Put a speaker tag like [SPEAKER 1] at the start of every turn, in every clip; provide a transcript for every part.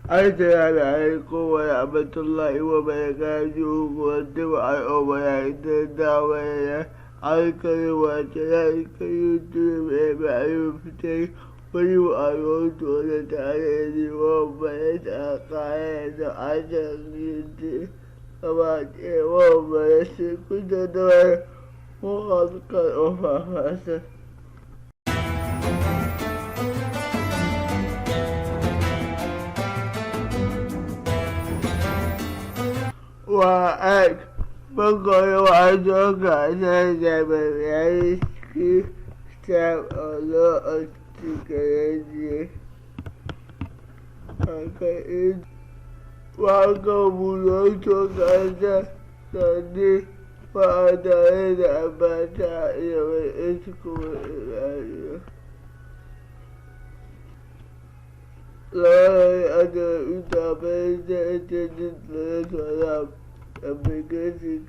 [SPEAKER 1] Assalamu alaikum wa rahmatullahi wa barakatuhu. Wanda I overnight the Dawaya. I can watch it. I can YouTube every when you are going to the time you overnight a kind of identity about a woman. She could do more of a person. Wa'ad magana wato gasar da bayani shi ta ƙwallo a cikin yaji haka in waka buloto gasar sani ba a tare da abata yawon isi kuma iraniya lawai a da ita bai da ita jin tsare application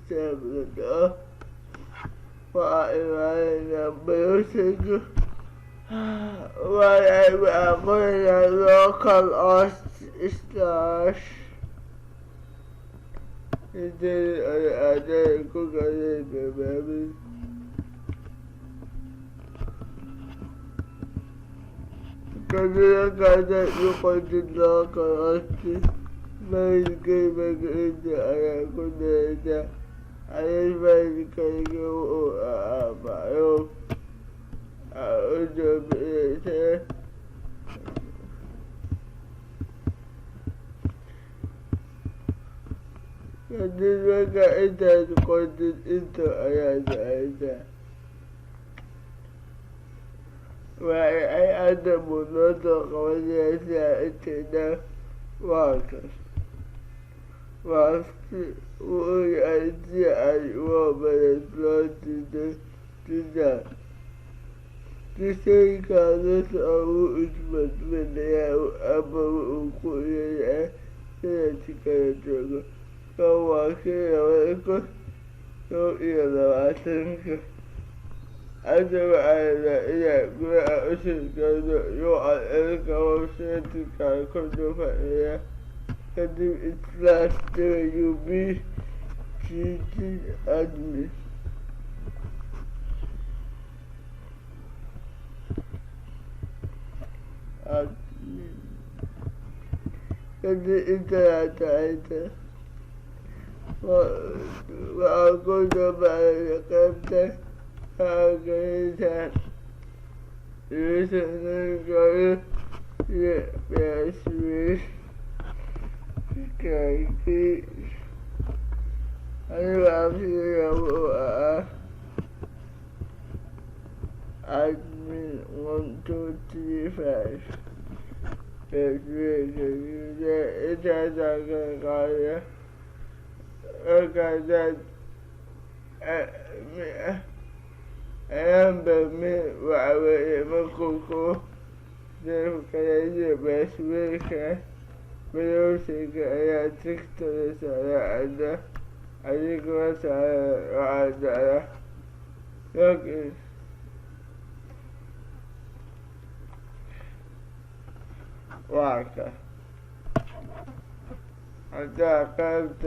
[SPEAKER 1] server وإيماننا بيوتك ويعملنا local slash يدير الأداء كل بابي كذلك أداء يقدر local ما يجيبك انت على كل ده على ذلك اليوم معروف أعوذ بالله كذلك انت تقدر انت على ذلك وأي عدم النطق وليس واقف وأفتي وأتي وبلد تدا تسي كانت أو أثبت من يا أبو كل سنتك يتوقع كواكي ويكون يوئي لواتنك أجب على إلى قراءة أسرك يوعى وسنتك كل فإياه كذب إطلاق يبي تيجي أدمي كذب إطلاق عيدا وأقول بعد قبته هكذا يسأل القريب يسوي Casharkii admin 1235 ita daga kaya ƙasar bami wa'awai makoko zai kare da basu بيوتك يا تكتب سعادة عليك وسعادة لكن واقع حتى قلت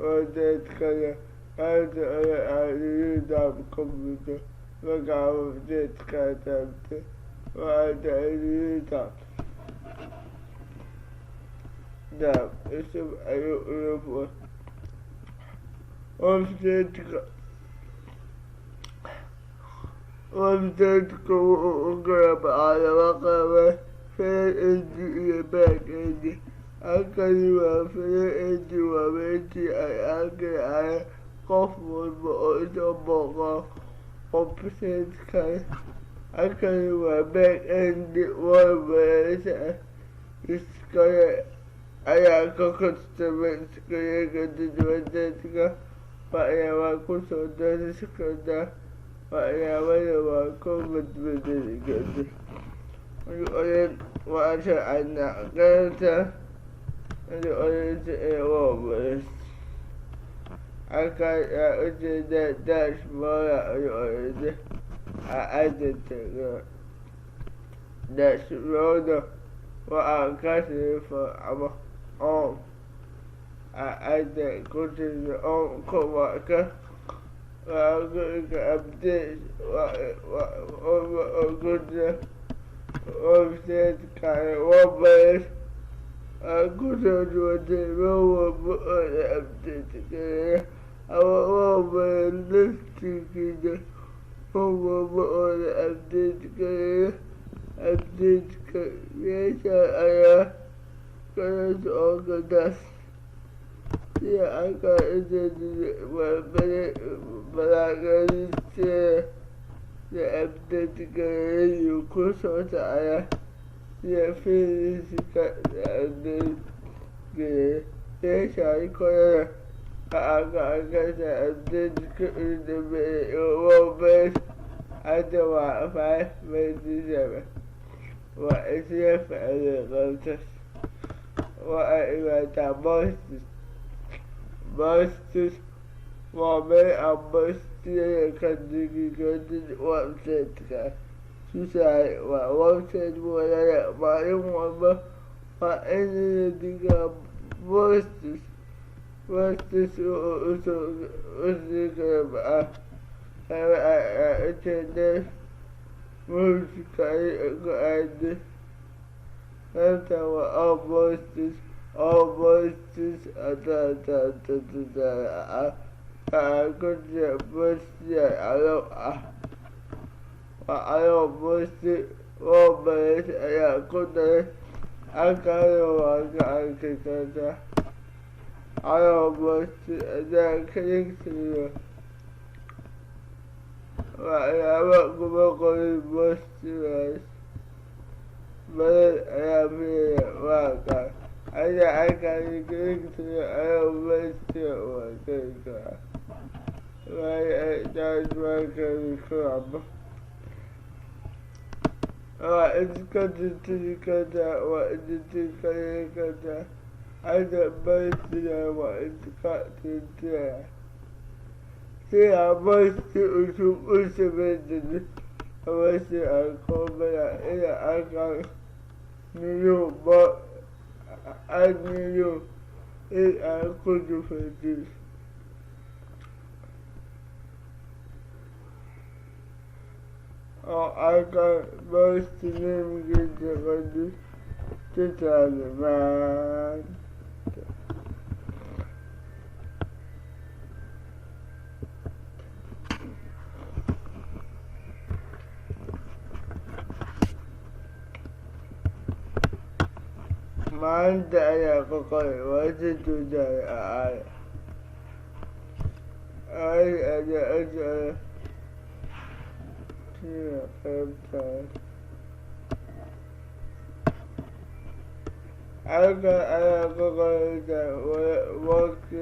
[SPEAKER 1] وديت كذا قلت أنا أريد الكمبيوتر وقعوا بديت كتبت وأنا أريد نعم اسم أيوب وابتدكم أقرب على مقامة فلن أجي باك عندي الكلمة فلن أجي وبيتي أي أكل على قفل مؤتمر وابتدك الكلمة باك عندي وبيتي يسكر أنا كنت كنت وديتك وأنا كنت وديتك وأنا كنت بديتك وأريد وأشهد أن قلت أريد Wordpless أكاد أجد داشبورد أريد أعدتك داشبورد waxaan ka shaqeeyo ama on ada kutiga onka waa ka update kutiga website-kaani Wordpless kusoo duwatay walba oo la update gareeyo ama Wordpless laftigiisa walba oo la update gareeyo update-ka meesha ayaa kala socon kartaa sida halkaa balaaganisteeda la update gareeyo ku soo socda sida fiiliska la update gareeyo meeshaan korana waxaa ka arkaysaa update-ka ugu dambeeyay Wordpless hadda waa 5.7 waa isla ficilay qabtas waa ay imaataa Boston waa meel aan Boston ka dhigi karin website-ka tusaale waa website mooyaane maalin walba waa in la dhigaa Boston usii kala baxa internet muusica ku aadi sababta waa all Boston tusaale waxaa ku jira Boston alo waa alo Boston Wordpless ayaa ku daray halkaana waa ka arki kartaa alo Boston adaa ka dhigtayo waxyaaba kuma qorin Boston badan ayaa filaya waa kaa adaa halkaani ka dhigtayo alo Boston waa kari karaa waayo taas waa kari karaba waa iska tirtiri kartaa waa iska kari kartaa hadda Boston waa iska tirtiraya sida Boston cusub u sameysay ama si aan koobaya ina halkaan in aan ku dhufatay oo halkaan Boston namekiisa qadi tusaale maanta ayaa ku qoray waa si tusaale ahaan sida qaybtaas halkan ayaa ku qoraysaa waqti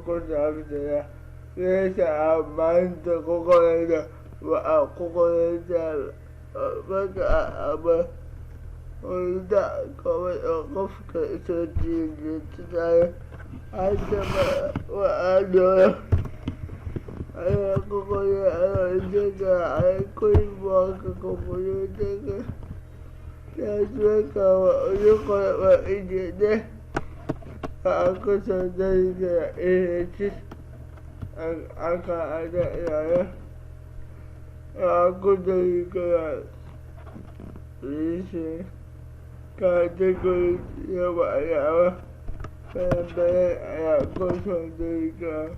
[SPEAKER 1] ku saabsana meesha aan maanta ku qorayna waxaa ku qoraysaa magaca ama hordhac kooban oo qofka soo jeedinaayo haddaba waxaa jooga ayaa ku qoray anoo isagaacay keyboardka kombuyuutarka taas markaa waa ugu qora waa ujeeda waxaan ku soo dari karaa images halkaa ada ilaaya waxaan ku dari karaa liishin categories iyo waxyaaba badan ayaa ku soo dari karaa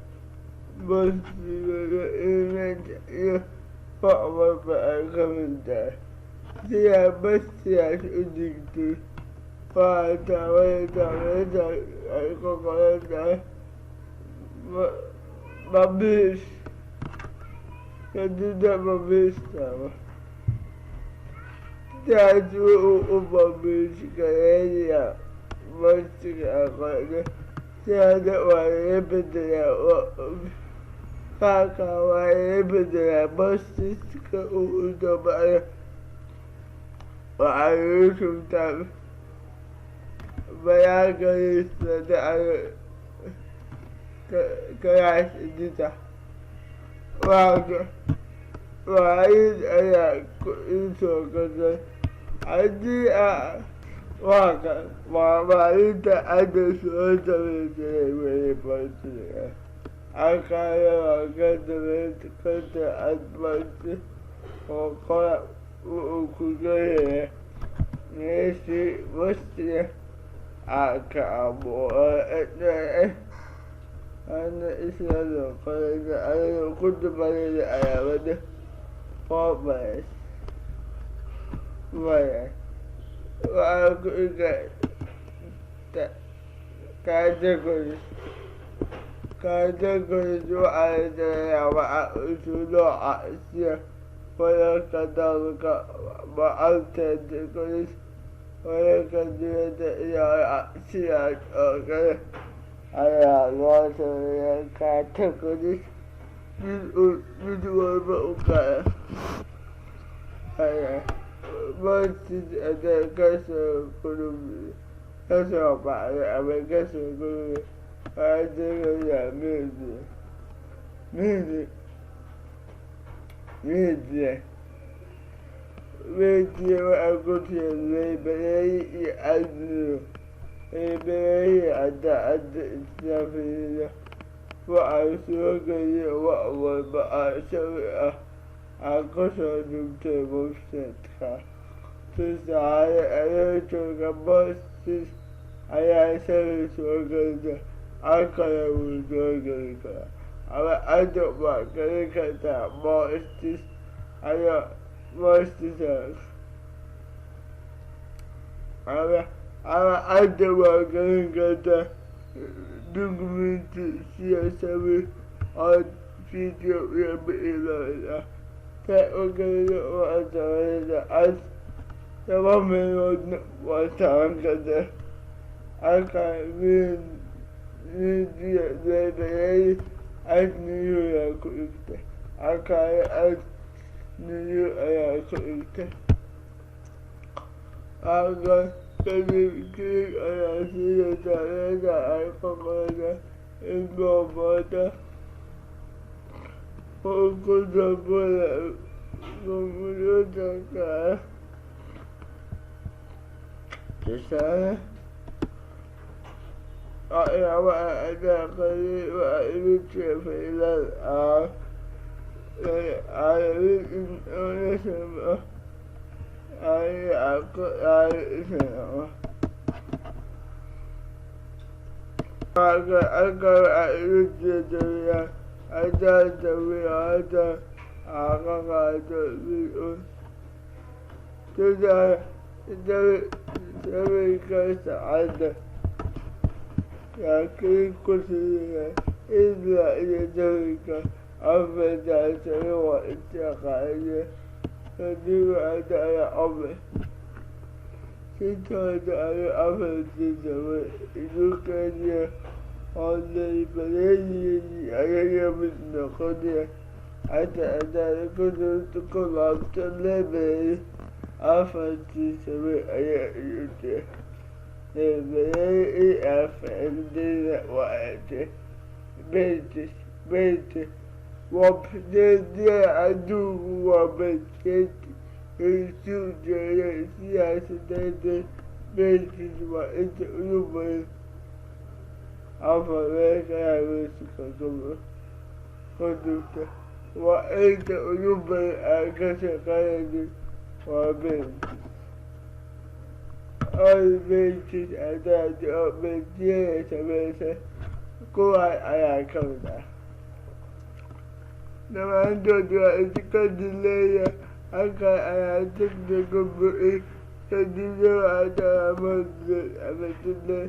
[SPEAKER 1] Boston image iyo wax walba ay ka mid tahay sidaa Boston u dhigtay waxaa taabanaysaa meesha ay ku qoran tahay publish kadibna publish taaba taas u publish gareeyaa Boston aan qornay sidaana waa laga bedelaa qaarkaa waa laga bedelaa Boston-ka u dambeeyo waxaa lagu shubtaa bayaanka liistada class editor waaid ayaa isoo gashay haddii waa maalinta hadda soo samaysanay weli bartiga halkaana waa ka dabeynta kanta adbarti oo qora uu ku leeyahay meeshii wasiga ka abuuray ana isla loo qorayna aniga ku dumanayna ayaabada Wordpless maya waxaa ku iga categories waxaa dareeyaa waxa isu nooca sida wararka dalka categories wararka dibadda iyo sidaas oo kale ayaa loo sameeyaa categories mid walba u kala markii hadday kasoo baxday ama kasoo gurubay waxaa degayaa media waxaa ku jira laybareeyi iyo adniyo laybareeyi cadda islaafiyada waxaa soo geliya wax walba sawir ah kusoo dhigtay website-ka tusaale adeegtooda bostis ayaa sawir soo gelisa halkana wuu soo geli karaa ama hadda waa geli kartaa bostis ama hadda waa gelin kartaa document sida sawir cod video iyo biilooyin ah ka ogeyda waa sameynaysa as 2 meeloodna waa taaban kartaa halkaa media laybareeyi adniyo ayaa ku igta halkaana adniyo ayaa ku igta halka kadib klig ayaa siinaysaa meesha ay ka qoraysa inboobooda oo ku daboola kombuyuutarka tusaale waxyaabaha adaaqayay waa igu jira faylal information halka waxaa igu jira dawiyaa haddaan dawiyo hadda ka qaato video tusaale sawirka saacadda laakiin ku siiyay ilaa iyo sawirka afartaasani waa istaqaaniya kadib hadda ayaa amay sintooda ayaa afartii sawir isu keniya oo laybareeyay ayaga mid noqonaya hadda haddaan ku laabto laybareeyi afartii sawir ayaa igu jira laybareeyi afardina waate wabteedya adduunku waa bedkeed isu jeeday siyaasadeeda beedkiis waa inta ugu badan afar meeshaa meesika ku dugta waa inta ugu badan aan ka shaqeynaynin waa beedkiis all beedkiis haddaad oo beediyada sameysa kuwaas ayaa ka mid ah dhammaantood waa iska dileeya halkan ayaa degdega bu'i kadibna waa dalaamaadgood ama dile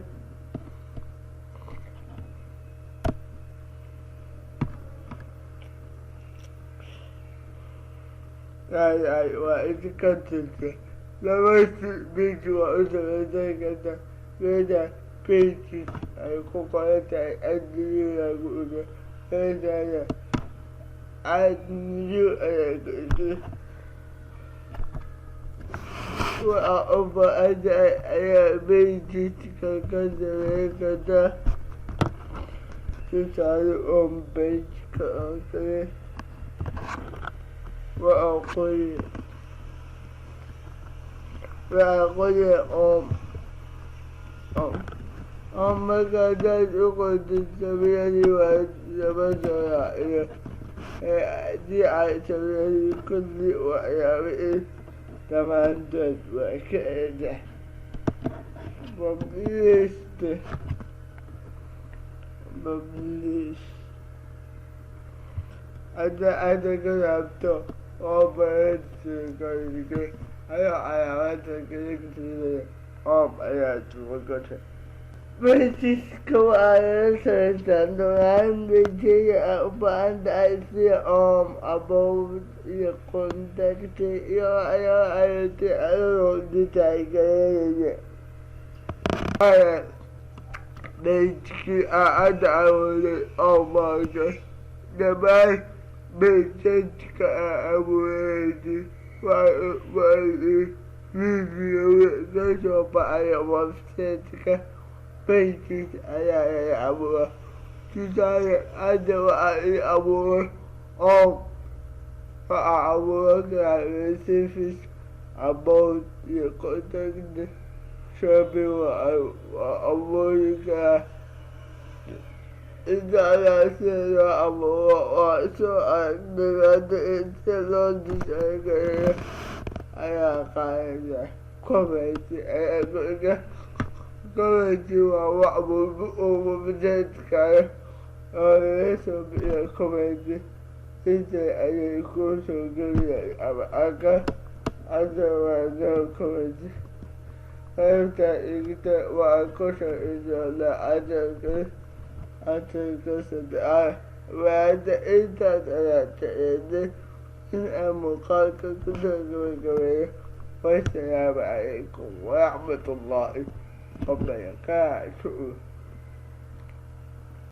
[SPEAKER 1] waa iska tirta labasi biji waa u samaysan karta meesha pages ay ku qoran tahay adniyagu uga meeshana adniyo ayaa geysa waxa u baahantahay ayaa pageska ka sameyn karta tusaale pageka oo kale waxa qoya markaadaad u qortid samiyadii waa lama soo raaciyo haddii ay samiyadii kulli waxyaabihii dhammaantood waa ka eeda publish hadda ka rabto oo bareedsiga ayuu calaamada kaligsiinaya ayaa suugasha basiska waa lala samaystaan dhammaan bejiga a u baahan tahay sida about iyo contact iyo ayati adoo ditaagareeya bejkii hadda awooday oo maarka dhammaan bejajka abuureydi video kasoo baxaya websiteka pages ayaa laga abuura tusaale hadda waxaa ii abuura oo waxaa abuura karaa recipes about iyo contact shopping waa abuuri karaa intaadaas sida loo abuuro waa soo aragnay hadda inta loo disagareeyo ayaa qaadaysa comment ayaa kuiga comment waa wax walba oo website-kaaga oo laga soo bixiyo comment inta ayay kuu soo geliyay ama aka hadda waa no comment qaybta igta waa ku shaqeysoona ajarka saddexaad waada intaas ayaa taceeday in aan muuqaalka ku soo gabagabeeyo wasalaamu calaykum waraxmatullaahi wabarakaatuh.